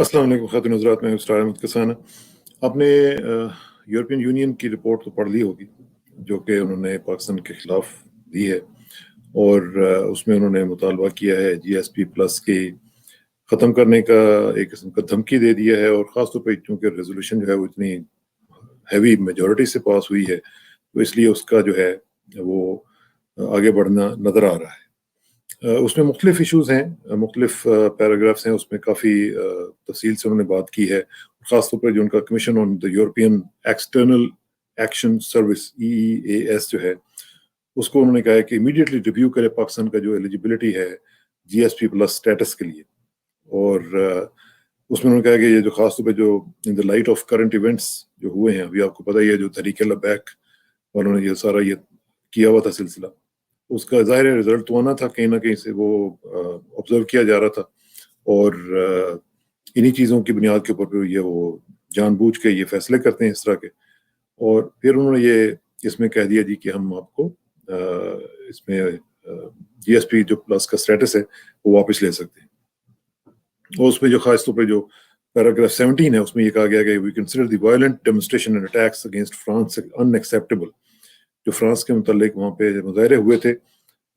अस्सलाम वालेकुम ख़ातिन हज़रात, मैं उसरार अहमद कसाना। आपने यूरोपियन यूनियन की रिपोर्ट तो पढ़ ली होगी जो कि उन्होंने पाकिस्तान के ख़िलाफ़ दी है, और उसमें उन्होंने मुतालबा किया है जीएसपी प्लस की ख़त्म करने का, एक किस्म का धमकी दे दिया है। और ख़ास तौर पे चूँकि रेजोल्यूशन जो है वो इतनी हैवी मेजॉरिटी से पास हुई है, तो इसलिए उसका जो है वो आगे बढ़ना नज़र आ रहा है। उसमें मुख्तलिफ इशूज़ हैं, मुख्तलिफ पैराग्राफ्स हैं, उसमें काफ़ी तफसील से उन्होंने बात की है। ख़ास तौर पर जो उनका commission on the European external action service EEAS जो है, उसको उन्होंने कहा है कि इमीडिएटली रिव्यू करे पाकिस्तान का जो एलिजिबिलिटी है GSP प्लस स्टेटस के लिए। और उसमें उन्होंने कहा कि ये जो ख़ास तौर पे जो in the light of current events जो हुए हैं, अभी आपको पता ही है जो तहरीक लबैक उन्होंने ये सारा ये किया हुआ था सिलसिला, उसका ज़ाहिर है रिजल्ट तो आना था, कहीं ना कहीं से वो ऑब्जर्व किया जा रहा था। और इन्हीं चीज़ों की बुनियाद के ऊपर ये वो जानबूझ के ये फैसले करते हैं इस तरह के। और फिर उन्होंने ये इसमें कह दिया जी कि हम आपको इसमें GSP जो प्लस का स्टेटस है वो वापस ले सकते हैं। और उसमें जो खास तौर पर जो पैराग्राफ 17 है उसमें ये कहा गया कि we consider the violent demonstration and attacks against France unacceptable. जो फ्रांस के मुतालिक वहाँ पे मुजाहरे हुए थे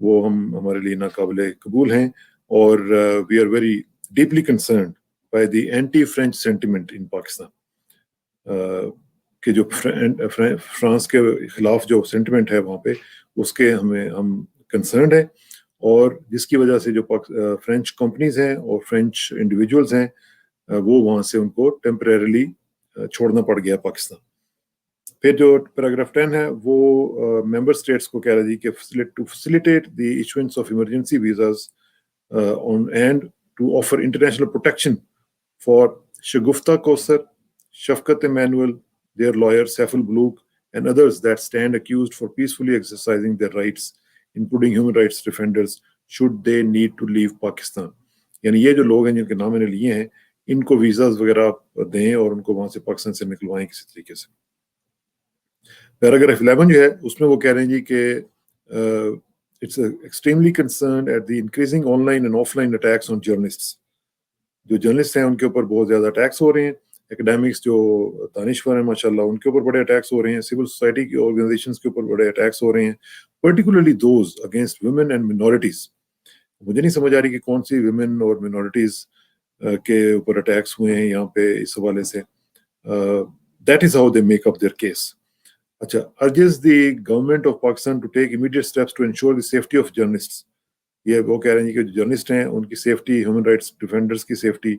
वो हमारे लिए नाकाबिले कबूल हैं। और we are very deeply concern by the anti French sentiment in Pakistan, कि जो फ्रांस के खिलाफ जो सेंटिमेंट है वहाँ पे उसके हम कंसर्न है, और जिसकी वजह से जो फ्रेंच कंपनीज हैं और फ्रेंच इंडिविजुअल्स हैं वो वहाँ से उनको टेम्परेरली छोड़ना पड़ गया पाकिस्तान। फिर जो पैराग्राफ 10 है वो मेंबर स्टेट्स को कह रहा है कि to facilitate the issuance of emergency visas on and to offer international protection for Shagufta Kausar, Shafqat Emmanuel, their lawyer Saiful Baloch, and others that stand accused for peacefully exercising their rights, including human rights defenders, should they need to leave Pakistan। यानी ये जो लोग हैं जिनके नाम मैंने लिए हैं, इनको वीज़ाज वगैरह दें और उनको वहाँ से पाकिस्तान से निकलवाएं किसी तरीके से। पैराग्राफ 11 जो है उसमें वो कह रहे हैं जी कि it's extremely concern at the increasing online and offline attacks on journalists. जो जर्नलिस्ट हैं उनके ऊपर बहुत ज़्यादा अटैक्स हो रहे हैं। एकेडमिक्स जो दानिश्वर हैं माशाल्लाह उनके ऊपर बड़े अटैक्स हो रहे हैं। सिविल सोसाइटी की ऑर्गेनाइजेशंस के ऊपर बड़े अटैक्स हो रहे हैं, particularly those against women and minorities. मुझे नहीं समझ आ रही कि कौन सी वुमेन और मिनॉरिटीज़ के ऊपर अटैक्स हुए हैं यहाँ पे इस हवाले से। That is how they make up their case. अच्छा, urges the government of Pakistan to take immediate steps to ensure the safety of journalists. ये वो कह रहे हैं कि जो जर्नलिस्ट हैं उनकी सेफ्टी, ह्यूमन राइट्स डिफेंडर्स की सेफ्टी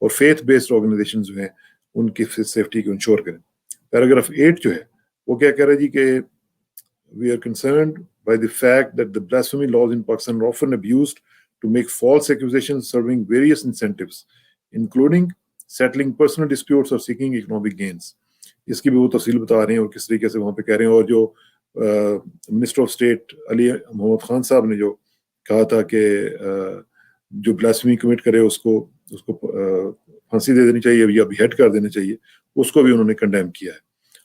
और फेथ बेस्ड ऑर्गेनाइजेशन जो हैं उनकी सेफ्टी को इंश्योर करें। पैराग्राफ 8 जो है वो क्या कह रहा है जी कि we are concerned by the fact that the blasphemy laws in Pakistan are often abused to make false accusations serving various incentives including settling personal disputes और सीकिंग इकोनॉमिक गेन्स। इसकी भी वो तफसील बता रहे हैं और किस तरीके से वहाँ पे कह रहे हैं। और जो minister of state Ali Mohammad Khan sahib ने जो कहा था कि जो ब्लास्फेमी कमिट करे उसको फांसी दे देनी चाहिए या बिहेड कर देना चाहिए, उसको भी उन्होंने कंडेम किया है।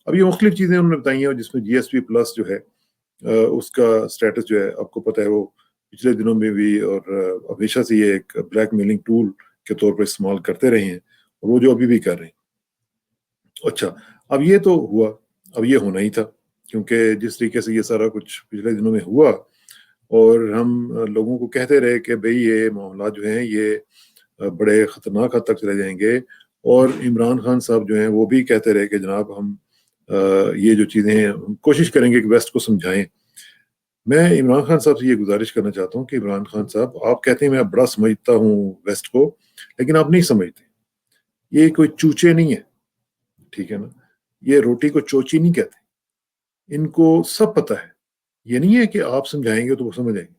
अब ये मुख्तलिफ चीज़ें उन्होंने बताई हैं जिसमें GSP प्लस जो है उसका स्टेटस जो है आपको पता है वो पिछले दिनों में भी और हमेशा से ये एक ब्लैक मेलिंग टूल के तौर पर इस्तेमाल करते रहे हैं और वो जो अभी भी कर रहे हैं। अच्छा, अब ये तो हुआ, अब ये होना ही था क्योंकि जिस तरीके से ये सारा कुछ पिछले दिनों में हुआ और हम लोगों को कहते रहे कि भाई ये मामला जो हैं ये बड़े ख़तरनाक हद तक चले जाएंगे, और इमरान खान साहब जो हैं वो भी कहते रहे कि जनाब हम ये जो चीज़ें हैं हम कोशिश करेंगे कि वेस्ट को समझाएं। मैं इमरान खान साहब से ये गुजारिश करना चाहता हूँ कि इमरान खान साहब, आप कहते हैं मैं बड़ा समझता हूँ वेस्ट को, लेकिन आप नहीं समझते। ये कोई चूचे नहीं है, ठीक है ना, ये रोटी को चोची नहीं कहते। इनको सब पता है। ये नहीं है कि आप समझाएंगे तो वो समझ आएंगे,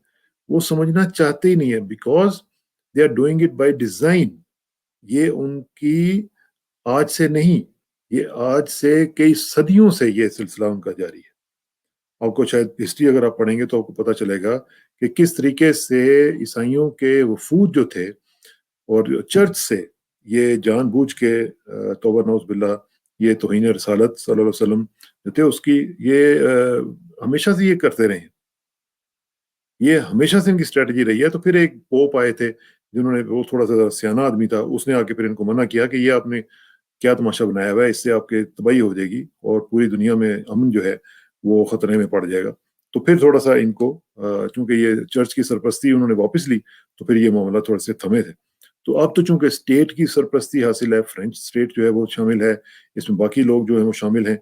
वो समझना चाहते ही नहीं है, because they are doing it by design. ये उनकी आज से नहीं, ये आज से कई सदियों से ये सिलसिला उनका जारी है। आपको शायद हिस्ट्री अगर आप पढ़ेंगे तो आपको पता चलेगा कि किस तरीके से ईसाइयों के वफूद जो थे और चर्च से ये जानबूझ के तौबा नौज़ बिल्ला ये तौहीन रसालत सल्लल्लाहु अलैहि वसल्लम जो थे उसकी ये हमेशा से ये करते रहे हैं। ये हमेशा से इनकी स्ट्रेटजी रही है। तो फिर एक पोप आए थे जिन्होंने, वो थोड़ा सा सियाना आदमी था, उसने आके फिर इनको मना किया कि ये आपने क्या तमाशा बनाया हुआ है, इससे आपके तबाही हो जाएगी और पूरी दुनिया में अमन जो है वो खतरे में पड़ जाएगा। तो फिर थोड़ा सा इनको, चूंकि ये चर्च की सरपरस्ती उन्होंने वापस ली, तो फिर ये मामला थोड़े से थमे थे। तो अब तो चूंकि स्टेट की सरपरस्ती हासिल है, फ्रेंच स्टेट जो है वो शामिल है इसमें, बाकी लोग जो है वो शामिल हैं,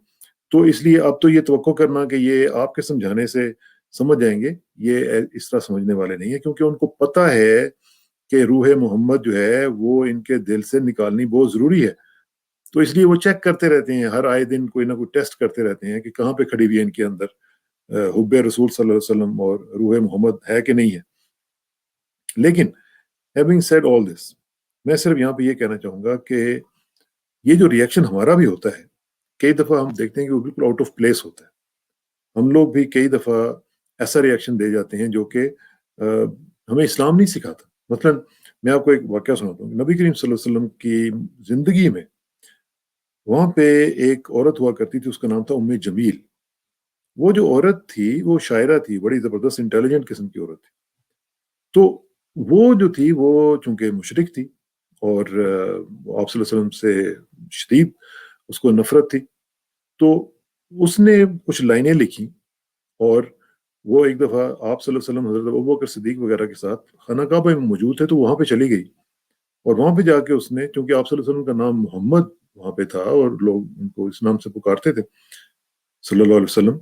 तो इसलिए अब तो ये तवक्को करना कि ये आपके समझाने से समझ जाएंगे, ये इस तरह समझने वाले नहीं है, क्योंकि उनको पता है कि रूह मोहम्मद जो है वो इनके दिल से निकालनी बहुत जरूरी है। तो इसलिए वो चेक करते रहते हैं, हर आए दिन कोई ना कोई टेस्ट करते रहते हैं कि कहाँ पे खड़ी हुई है इनके अंदर हुब्बे रसूल सल्लल्लाहु अलैहि वसल्लम और रूह मोहम्मद है कि नहीं है। लेकिन हैविंग सेड ऑल दिस, मैं सिर्फ यहाँ पे ये कहना चाहूंगा कि ये जो रिएक्शन हमारा भी होता है, कई दफा हम देखते हैं कि वो बिल्कुल आउट ऑफ प्लेस होता है। हम लोग भी कई दफा ऐसा रिएक्शन दे जाते हैं जो कि हमें इस्लाम नहीं सिखाता। मतलब मैं आपको एक वाकया सुनाता हूँ, नबी करीम सल्लल्लाहु अलैहि वसल्लम की जिंदगी में वहां पे एक औरत हुआ करती थी, उसका नाम था उम्मे जमील। वो जो औरत थी वो शायरा थी, बड़ी जबरदस्त इंटेलिजेंट किस्म की औरत थी। तो वो जो थी वो चूंकि मुशरिक थी और आप सल्लल्लाहु अलैहि वसल्लम से शदीद उसको नफरत थी, तो उसने कुछ लाइनें लिखी और वो एक दफा आप सल्लल्लाहु अलैहि वसल्लम, हजरत अबू बकर सिद्दीक वगैरह के साथ खाना काबा में मौजूद थे, तो वहां पे चली गई। और वहां पे जाके उसने, क्योंकि आप सल्लल्लाहु अलैहि वसल्लम का नाम मोहम्मद वहां पे था और लोग उनको इस नाम से पुकारते थे सल्लल्लाहु अलैहि वसल्लम,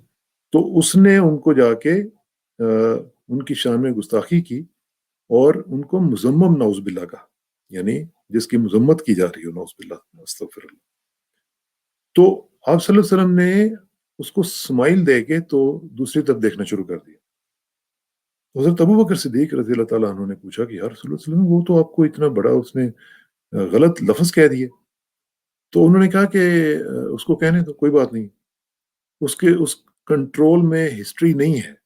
तो उसने उनको जाके उनकी शान में गुस्ताखी की और उनको मुजम्मम नाउज़बिल्लाह कहा, यानी जिसकी मजम्मत की जा रही हो, नाउज़बिल्लाह अस्तगफिरुल्लाह। तो आप सल्लल्लाहु अलैहि वसल्लम ने उसको स्माइल दे के तो दूसरी तरफ देखना शुरू कर दिया। हजरत अबू बकर सिद्दीक रजी अल्लाह ताला अन्हु ने पूछा कि यार सल्लल्लाहु अलैहि वसल्लम, वो तो आपको इतना बड़ा उसने गलत लफ्ज कह दिए। तो उन्होंने कहा कि उसको कहने दो, कोई बात नहीं, उसके उस कंट्रोल में हिस्ट्री नहीं है।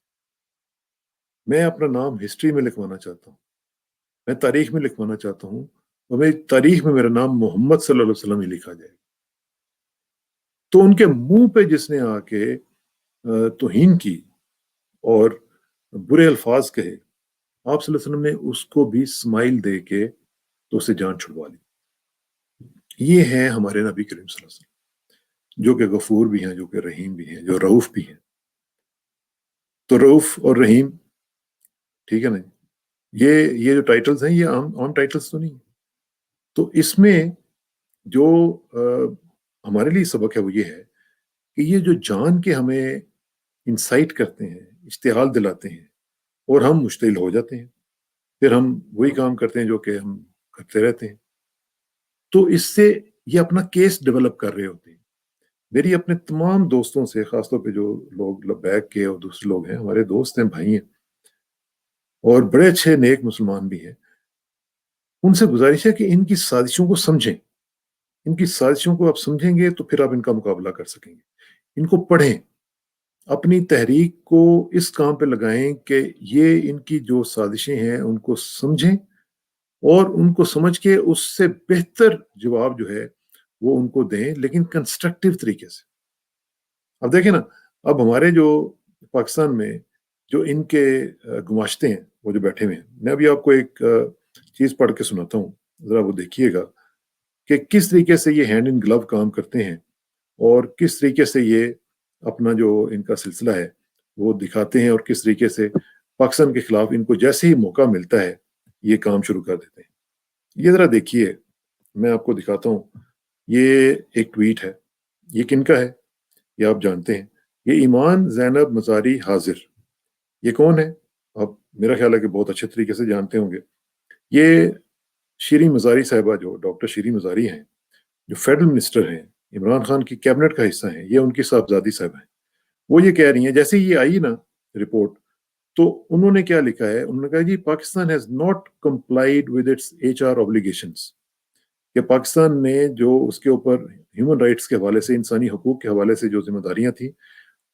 मैं अपना नाम हिस्ट्री में लिखवाना चाहता हूँ, मैं तारीख में लिखवाना चाहता हूँ, और मेरी तारीख में मेरा नाम मोहम्मद सल्लल्लाहु अलैहि वसल्लम ही लिखा जाए। तो उनके मुंह पे जिसने आके तौहीन की और बुरे अल्फाज कहे, आप सल्लल्लाहु अलैहि वसल्लम ने उसको भी स्माइल दे के तो उससे जान छुड़वा ली। ये है हमारे नबी करीम सल्लल्लाहु अलैहि वसल्लम, जो कि गफूर भी हैं, जो कि रहीम भी हैं, जो रऊफ भी हैं। तो रऊफ और रहीम, ठीक है ना, ये जो टाइटल्स हैं ये आम आम टाइटल्स तो नहीं। तो इसमें जो हमारे लिए सबक है वो ये है कि ये जो जान के हमें इंसाइट करते हैं, इश्तिहाल दिलाते हैं, और हम मुश्तिल हो जाते हैं, फिर हम वही काम करते हैं जो कि हम करते रहते हैं। तो इससे ये अपना केस डेवलप कर रहे होते हैं। मेरी अपने तमाम दोस्तों से, खासतौर पे जो लोग लबैक के और दूसरे लोग हैं, हमारे दोस्त हैं, भाई हैं, और बड़े अच्छे नेक मुसलमान भी हैं, उनसे गुजारिश है कि इनकी साजिशों को समझें। इनकी साजिशों को आप समझेंगे तो फिर आप इनका मुकाबला कर सकेंगे। इनको पढ़ें, अपनी तहरीक को इस काम पे लगाएं कि ये इनकी जो साजिशें हैं उनको समझें और उनको समझ के उससे बेहतर जवाब जो है वो उनको दें, लेकिन कंस्ट्रक्टिव तरीके से। अब देखें ना, अब हमारे जो पाकिस्तान में जो इनके गुमाश्ते हैं, वो जो बैठे हुए हैं, मैं अभी आपको एक चीज पढ़ के सुनाता हूँ, जरा वो देखिएगा कि किस तरीके से ये हैंड इन ग्लव काम करते हैं और किस तरीके से ये अपना जो इनका सिलसिला है वो दिखाते हैं, और किस तरीके से पाकिस्तान के खिलाफ इनको जैसे ही मौका मिलता है ये काम शुरू कर देते हैं। ये जरा देखिए, मैं आपको दिखाता हूँ। ये एक ट्वीट है, ये किनका है ये आप जानते हैं। ये ईमान जैनब मजारी हाजिर, ये कौन है? आप मेरा ख्याल है कि बहुत अच्छे तरीके से जानते होंगे। ये शीरी मजारी साहिबा, जो डॉक्टर शीरी मजारी हैं, जो फेडरल मिनिस्टर हैं, इमरान खान की कैबिनेट का हिस्सा है, ये उनकी साहबजादी साहब हैं। वो ये कह रही हैं, जैसे ही ये आई ना रिपोर्ट, तो उन्होंने क्या लिखा है, उन्होंने कहा जी Pakistan has not complied with its HR obligations, कि पाकिस्तान ने जो उसके ऊपर ह्यूमन राइट्स के हवाले से, इंसानी हकूक के हवाले से जो जिम्मेदारियां थी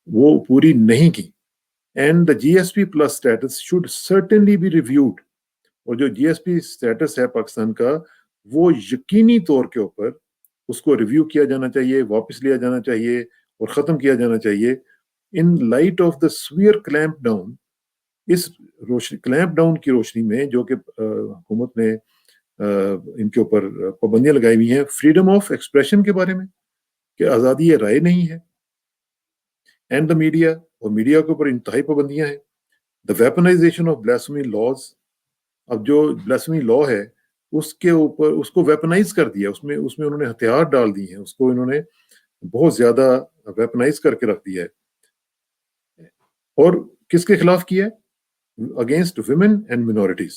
वो पूरी नहीं की। And the GSP plus status should certainly be reviewed, और जो जीएसपी स्टेटस है पाकिस्तान का, वो यकीनी तौर के ऊपर उसको रिव्यू किया जाना चाहिए, वापस लिया जाना चाहिए और ख़त्म किया जाना चाहिए in light of the severe clamp down اس روشنی کلیمپ ڈاؤن کی روشنی میں جو کہ حکومت نے ان کے اوپر پابندیاں لگائی ہوئی ہیں فریڈم آف ایکسپریشن کے بارے میں کہ آزادی رائے نہیں ہے، اینڈ دا میڈیا، اور میڈیا کے اوپر انتہائی پابندیاں ہیں، دا ویپنائزیشن آف بلاسفیمی لاز. اب جو بلاسفیمی لا ہے اس کے اوپر اس کو ویپنائز کر دیا، اس میں انہوں نے ہتھیار ڈال دی ہیں، اس کو انہوں نے بہت زیادہ ویپنائز کر کے رکھ دیا ہے. اور کس کے خلاف کیا ہے؟ اگینسٹ ویمن اینڈ منورٹیز،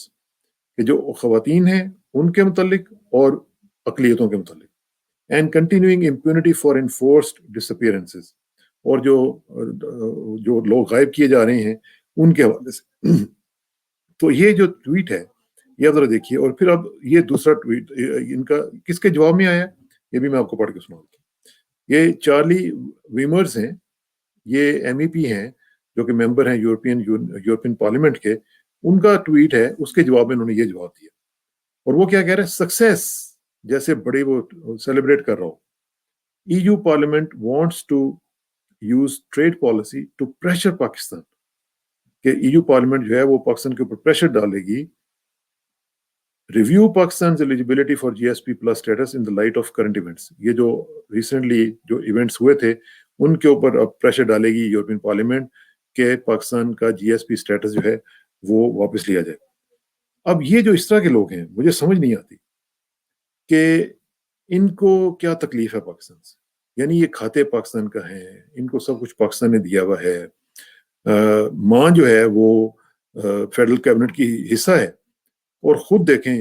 کہ جو خواتین ہیں ان کے متعلق اور اقلیتوں کے متعلق. And continuing impunity for enforced disappearances, اور جو لوگ غائب کیے جا رہے ہیں ان کے حوالے سے. تو یہ جو ٹویٹ ہے یہ ذرا دیکھیے. اور پھر اب یہ دوسرا ٹویٹ ان کا کس کے جواب میں آیا یہ بھی میں آپ کو پڑھ کے سناتا ہوں. یہ چارلی ویمرز ہیں، یہ ایم ای پی ہیں جو کہ ممبر ہیں یورپین پارلیمنٹ کے. ان کا ٹویٹ ہے، اس کے جواب میں انہوں نے یہ جواب دیا. اور وہ کیا کہہ رہے ہیں؟ سکسیس جیسے بڑے وہ سیلیبریٹ کر رہا ہو. EU parliament wants to use trade policy to pressure Pakistan, کہ EU پارلیمنٹ جو ہے وہ پاکستان کے اوپر پریشر ڈالے گی. Review Pakistan's eligibility for GSP plus status in the light of current events. یہ جو ریسنٹلی جو ایونٹس ہوئے تھے ان کے اوپر اب پریشر ڈالے گی یورپین پارلیمنٹ کہ پاکستان کا GSP اسٹیٹس جو ہے وہ واپس لیا جائے. اب یہ جو اس طرح کے لوگ ہیں مجھے سمجھ نہیں آتی کہ ان کو کیا تکلیف ہے پاکستان سے. یعنی یہ کھاتے پاکستان کا ہے، ان کو سب کچھ پاکستان نے دیا ہوا ہے. ماں جو ہے وہ فیڈرل کیبنٹ کی حصہ ہے، اور خود دیکھیں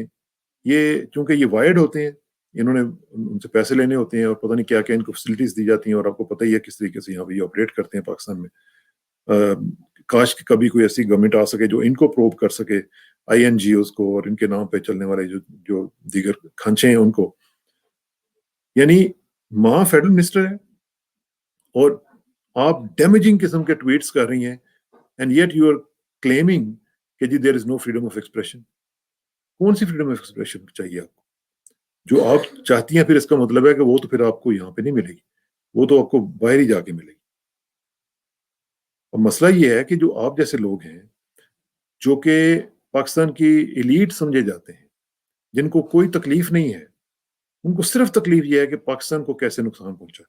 یہ چونکہ یہ وائرڈ ہوتے ہیں، انہوں نے ان سے پیسے لینے ہوتے ہیں اور پتہ نہیں کیا کیا ان کو فیسلٹیز دی جاتی ہیں. اور آپ کو پتہ ہی ہے کس طریقے سے یہاں پہ یہ آپریٹ کرتے ہیں پاکستان میں. کاش کہ کبھی کوئی ایسی گورنمنٹ آ سکے جو ان کو پروب کر سکے، INGOs کو اور ان کے نام پہ چلنے والے جو دیگر کھانچے ہیں ان کو. یعنی ماں فیڈرل منسٹر ہے اور آپ ڈیمیجنگ قسم کے ٹویٹس کر رہی ہیں، and yet you are claiming کہ جی there is no freedom of expression. کون سی فریڈم آف ایکسپریشن چاہیے آپ کو؟ جو آپ چاہتی ہیں پھر اس کا مطلب ہے کہ وہ تو پھر آپ کو یہاں پہ نہیں ملے گی، وہ تو آپ کو باہر ہی جا کے ملے گی. اور مسئلہ یہ ہے کہ جو آپ جیسے لوگ ہیں جو کہ پاکستان کی ایلیٹ سمجھے جاتے ہیں، جن کو کوئی تکلیف نہیں ہے، ان کو صرف تکلیف یہ ہے کہ پاکستان کو کیسے نقصان پہنچا.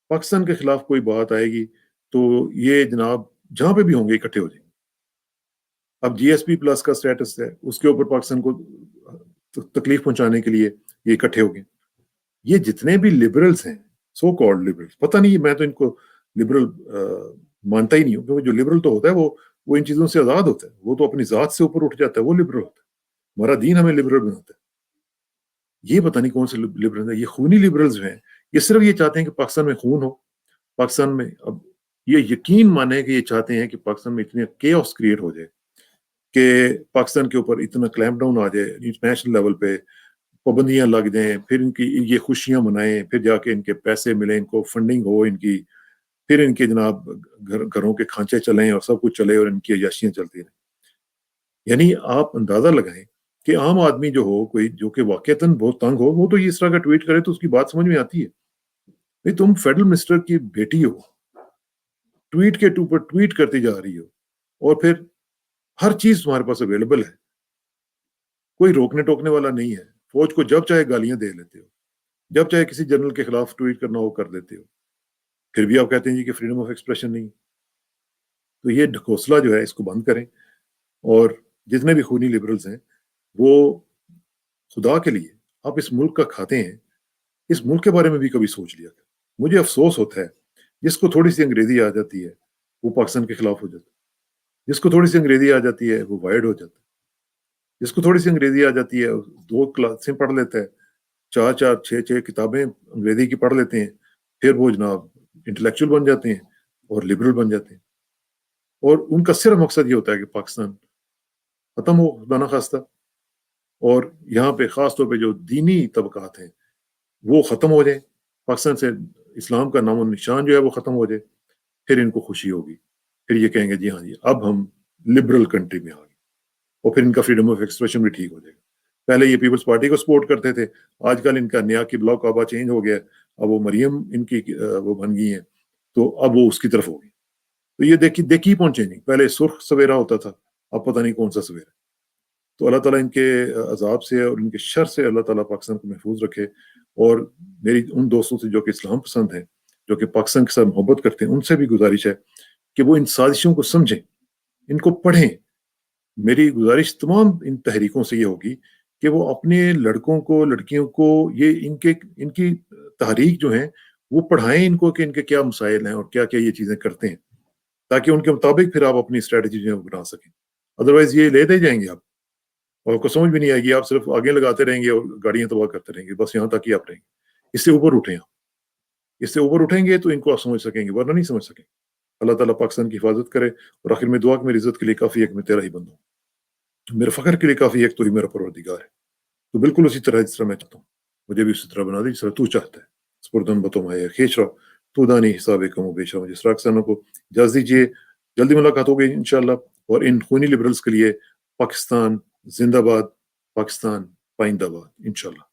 پاکستان کے خلاف کوئی بات آئے گی تو یہ جناب جہاں پہ بھی ہوں گے اکٹھے ہو جائیں. اب GSP پلس کا سٹیٹس ہے، اس کے اوپر پاکستان کو تکلیف پہنچانے کے لیے یہ اکٹھے ہو گئے. یہ جتنے بھی لبرلز ہیں، سو کالڈ لبرلز، پتہ نہیں میں تو ان کو لبرل مانتا ہی نہیں ہوں، کیونکہ جو لبرل تو ہوتا ہے وہ ان چیزوں سے آزاد ہوتا ہے، وہ تو اپنی ذات سے اوپر اٹھ جاتا ہے، وہ لبرل ہوتا ہے. ہمارا دین ہمیں لبرل بناتا ہے. یہ پتہ نہیں کون سے لبرل ہیں، یہ خونی لبرلز ہیں. یہ صرف یہ چاہتے ہیں کہ پاکستان میں خون ہو. پاکستان میں اب یہ یقین مانے کہ یہ چاہتے ہیں کہ پاکستان میں اتنے کیوس کریٹ ہو جائے کہ پاکستان کے اوپر اتنا کلیمپ ڈاؤن آ جائے، انٹرنیشنل لیول پہ پابندیاں لگ جائیں، پھر ان کی یہ خوشیاں منائیں، پھر جا کے ان کے پیسے ملیں، ان کو فنڈنگ ہو ان کی، پھر ان کے جناب گھروں کے کھانچے چلیں اور سب کچھ چلے اور ان کی عیاشیاں چلتی رہیں. یعنی آپ اندازہ لگائیں کہ عام آدمی جو ہو، کوئی جو کہ واقعتاً بہت تنگ ہو، وہ تو یہ اس طرح کا ٹویٹ کرے تو اس کی بات سمجھ میں آتی ہے. بھئی تم فیڈرل منسٹر کی بیٹی ہو، ٹویٹ کے اوپر ٹویٹ کرتی جا رہی ہو، اور پھر ہر چیز تمہارے پاس اویلیبل ہے، کوئی روکنے ٹوکنے والا نہیں ہے. فوج کو جب چاہے گالیاں دے لیتے ہو، جب چاہے کسی جنرل کے خلاف ٹویٹ کرنا ہو کر دیتے ہو، پھر بھی آپ کہتے ہیں جی کہ فریڈم آف ایکسپریشن نہیں. تو یہ ڈھکوسلا جو ہے اس کو بند کریں. اور جتنے بھی خونی لبرلز ہیں وہ خدا کے لیے آپ اس ملک کا کھاتے ہیں، اس ملک کے بارے میں بھی کبھی سوچ لیا. مجھے افسوس ہوتا ہے جس کو تھوڑی سی انگریزی آ جاتی ہے وہ پاکستان کے خلاف ہو جاتا ہے، جس کو تھوڑی سی انگریزی آ جاتی ہے وہ وائرڈ ہو جاتا ہے، جس کو تھوڑی سی انگریزی آ جاتی ہے 2 کلاسیں پڑھ لیتا ہے، 4 6 کتابیں انگریزی کی پڑھ لیتے ہیں، پھر وہ جناب انٹلیکچوئل بن جاتے ہیں اور لبرل بن جاتے ہیں. اور ان کا صرف مقصد یہ ہوتا ہے کہ پاکستان ختم ہو خدا نخواستہ، اور یہاں پہ خاص طور پہ جو دینی طبقات ہیں وہ ختم ہو جائیں، پاکستان سے اسلام کا نام و نشان جو ہے وہ ختم ہو جائے. پھر ان کو خوشی ہوگی، پھر یہ کہیں گے جی ہاں جی اب ہم لبرل کنٹری میں آ گئے، اور پھر ان کا فریڈم آف ایکسپریشن بھی ٹھیک ہو جائے گا. پہلے یہ پیپلز پارٹی کو سپورٹ کرتے تھے، آج کل ان کا نیا قبلہ کعبہ چینج ہو گیا، اب وہ مریم ان کی وہ بن گئی ہیں، تو اب وہ اس کی طرف ہوگی. تو یہ دیکھی پہنچے نہیں. پہلے سرخ سویرا ہوتا تھا, اب پتہ نہیں کون سا سویرا. تو اللہ تعالیٰ ان کے عذاب سے اور ان کے شر سے اللہ تعالیٰ پاکستان کو محفوظ رکھے. اور میری ان دوستوں سے جو کہ اسلام پسند ہیں, جو کہ پاکستان کے ساتھ محبت کرتے ہیں, ان سے بھی گزارش ہے کہ وہ ان سازشوں کو سمجھیں, ان کو پڑھیں. میری گزارش تمام ان تحریکوں سے یہ ہوگی کہ وہ اپنے لڑکوں کو, لڑکیوں کو یہ ان کی تحریک جو ہیں وہ پڑھائیں ان کو کہ ان کے کیا مسائل ہیں اور کیا کیا یہ چیزیں کرتے ہیں, تاکہ ان کے مطابق پھر آپ اپنی اسٹریٹجی جو ہے بنا سکیں. ادروائز یہ لے دے جائیں گے آپ, اور آپ کو سمجھ بھی نہیں آئے گی, آپ صرف آگے لگاتے رہیں گے اور گاڑیاں تباہ کرتے رہیں گے, بس یہاں تک ہی آپ رہیں گے. اس سے اوپر اٹھیں آپ, اس سے اوپر اٹھیں گے تو ان کو آپ سمجھ سکیں گے, ورنہ نہیں سمجھ سکیں. اللہ تعالیٰ پاکستان کی حفاظت کرے. اور آخر میں دعا کہ میری عزت کے لیے کافی ہے کہ میں تیرا ہی بندہ ہوں, میرے فخر کے لیے کافی ہے کہ تو ہی میرا پروردگار ہے. تو بالکل اسی طرح جس طرح میں چاہتا ہوں مجھے بھی اسی طرح بنا دے جس طرح تو چاہتا ہے. سپردن بتو مایا کھینچ رہا تو دانی حساب کم و بیش رہا. جس راکسانوں کو اجازت دیجیے, جلدی ملاقات ہوگی انشاءاللہ. اور ان خونی لبرلز کے لیے پاکستان زندہ باد, پاکستان پائندہ باد انشاءاللہ.